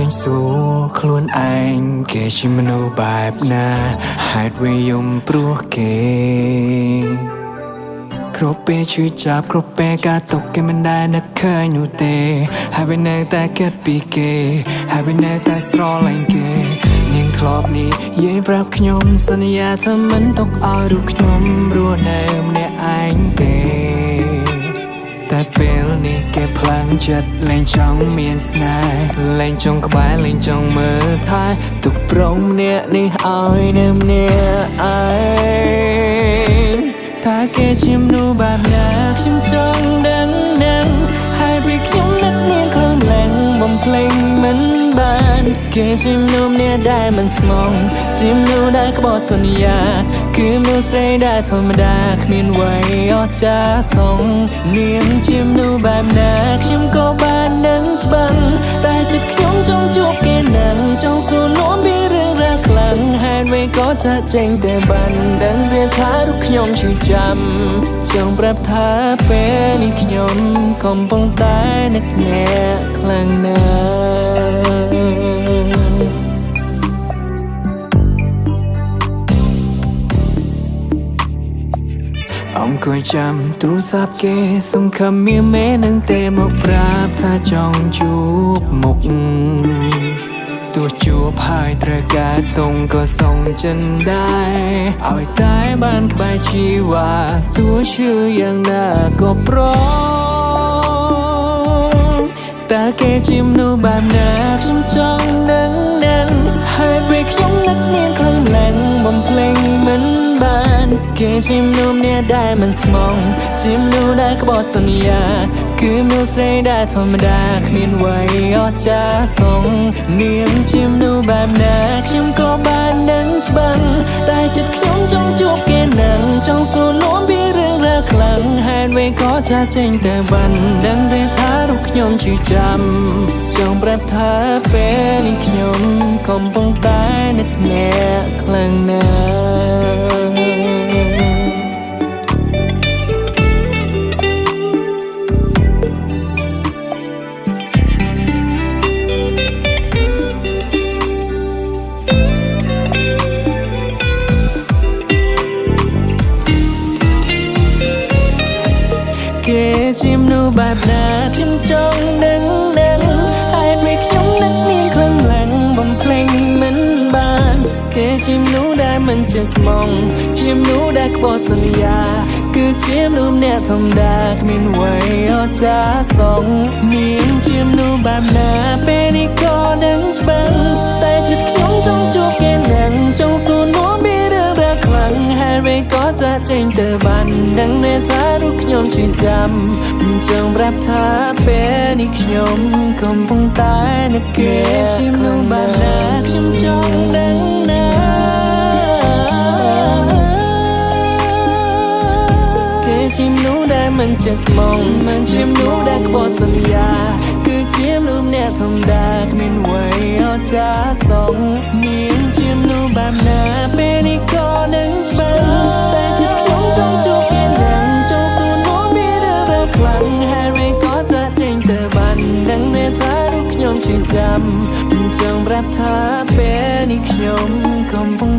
ញសួរខ្លួនឯងគេជាមនុស្សបែបណាហេតុវាយំព្រោះគេគ្រប់ពេលឈឺចាប់គ្រប់ពេលការຕົកគេមិនដែលនឹកឃើញនោះទេហើយវានៅតែគិតពីគេហើយវានៅតែស្រឡាញ់គេនាងធ្លាប់នេះយាយប្រាប់ខ្ញុំសន្យាថាមិនຕົកឲ្យរូបខ្ញុំរស់នៅម្នាក់ឯងទេតែពេលនេះគេផ្លាំងចិត្តលែងចង់មានស្នេហ៍លែងចង់ក្បែរលែងចង់មើលថែទុកព្រមអ្នកនេះឲ្យនៅម្នាក់ឯងថាគេជាមនុស្សបែបណាខ្ញុំចង់ដឹងហើយvìខ្ញុំនឹកនាងខ្លាំងឡើងបំភ្លេចមិនបានគេជាមនុស្សម្នាក់ដែលមិនស្មងជាមនុស្សដែលក្បត់សន្យាគឺមនុស្សស្រីដែលធម្មតាគ្មានអ្វីអស្ចារ្យសងនាងជាមនុស្សបែបណាខ្ញុំក៏បាននឹងច្បាស់តែចិត្តខ្ញុំចង់ជួបគេនឹងចង់សួរនាំពីរឿងរ៉ាវខ្លាំងហេតុអ្វីក៏ចាក់ចេញតែបានដឹងតែថារូបខ្ញុំឈឺចាំចង់ប្រាប់ថាពេលនេះខ្ញុំកំពុងតែនឹកអ្នកខ្លាំងណាស់អង្គុយចាំទូរស័ព្ទគេសង្ឃឹមមានមេនឹងទេមកប្រាប់ថាចង់ជួបមុខទោះជួបហើយត្រូវការតុងក៏សុំចិនដែរឲ្យតែបានក្បែរជីវ៉ាទោះឈឺយ៉ាងណាក៏ព្រមតែគេជាមនុស្សបែបណាខ្ញុំចង់ដឹងហើយពេលខ្ញុំនឹកនាងខ្លាំងឡើងបំភ្លេចមិនបានគេជាមនុស្សម្នាក់ដែលមិនស្មងជាមនុស្សដែលក្បត់សន្យាគឺមនុស្សស្រីដែលធម្មតាគ្មានអ្វីអស្ចារ្យសងនាងជាមនុស្សបែបណាខ្ញុំក៏បាននឹងច្បាស់តែចិត្តខ្ញុំចង់ជួបគេនឹងចង់សួរនាំពីរឿងរ៉ាវខ្លាំងហេតុអ្វីក៏ចាស់ចេញតែបានដឹងទេថារូបខ្ញុំឈឺចាំចង់ប្រាប់ថាពេលនេះខ្ញុំកំពុងតែនឹកអ្នកខ្លាំងណាស់គេជាមនុស្សបែបណាខ្ញុំចង់ដឹងហើយពេលខ្ញុំនឹកនាងខ្លាំងឡើងបំភ្លេចមិនបានគេជាមនុស្សដែលមិនចេះស្មងជាមនុស្សដែលក្បត់សន្យាគឺជាមនុស្សម្នាក់ធម្មតាគ្មានអ្វីអស្ចារ្យសងនាងជាមនុស្សបែបណាពេលនេះក៏នឹងច្បាស់តែចិត្តខ្ញុំចង់ជួបគេនឹងចង់សួរនាំពីរឿងរ៉ាវខ្លាំងហើយពេលក៏ចាក់ចេញទៅបានដឹងតែថារូបខ្ញុំឈឺចាំចង់ប្រាប់ថាពេលនេះខ្ញុំកំពុងតែនឹកគេជាមនុស្សបែបណាខ្ញុំចង់ដឹងគេជាមនុស្សដែលមិនចេះស្មងមិនជាមនុស្សដែលក្បត់សន្យាគឺជាមនុស្សម្នាក់ធម្មតាគ្មានអ្វីអស្ចារ្យសងនាងជាមនុស្សបែបណាពេលនេះក៏នឹងច្បាស់តែចិត្តខ្ញុំចង់ជួបគេនឹងចង់សួរនាំពីរឿងរ៉ាវខ្លាំងហើយរីក៏ចាក់ចេញទៅបានដឹងតែថារូបខ្ញុំឈឺចាំចង់ប្រាប់ថាពេលនេះខ្ញុំកំពុង